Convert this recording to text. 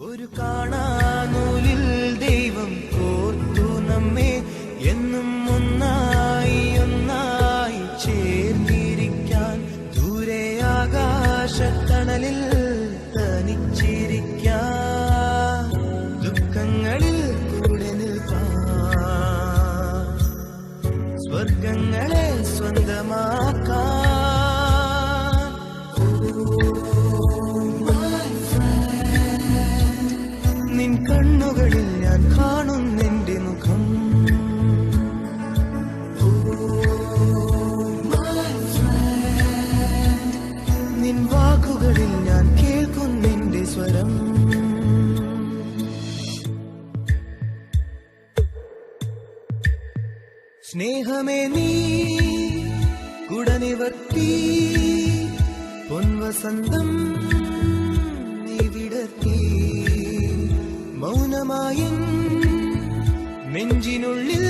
ഒരു കാണാനൂലിൽ ദൈവം കോർത്തു നമ്മെ എന്നും ഒന്നായി ഒന്നായി ചേർന്നിരിക്കാൻ, ദൂരെ ആകാശത്തണലിൽ തനിച്ചിരിക്കാൻ, ദുഃഖങ്ങളിൽ കൂടെ നിൽക്കാൻ, സ്വർഗങ്ങളെ സ്വന്തമാക്കാൻ. നിൻ കണ്ണുകളിൽ ഞാൻ കാണുന്നെന്റെ മുഖം, നിൻ വാക്കുകളിൽ ഞാൻ കേൾക്കുന്നെന്റെ സ്വരം. സ്നേഹമേ നീ കുടനിവർത്തി പൊൻവസന്തം നീ വിടർത്തി, മൗനമായും നെഞ്ചിനുള്ളിൽ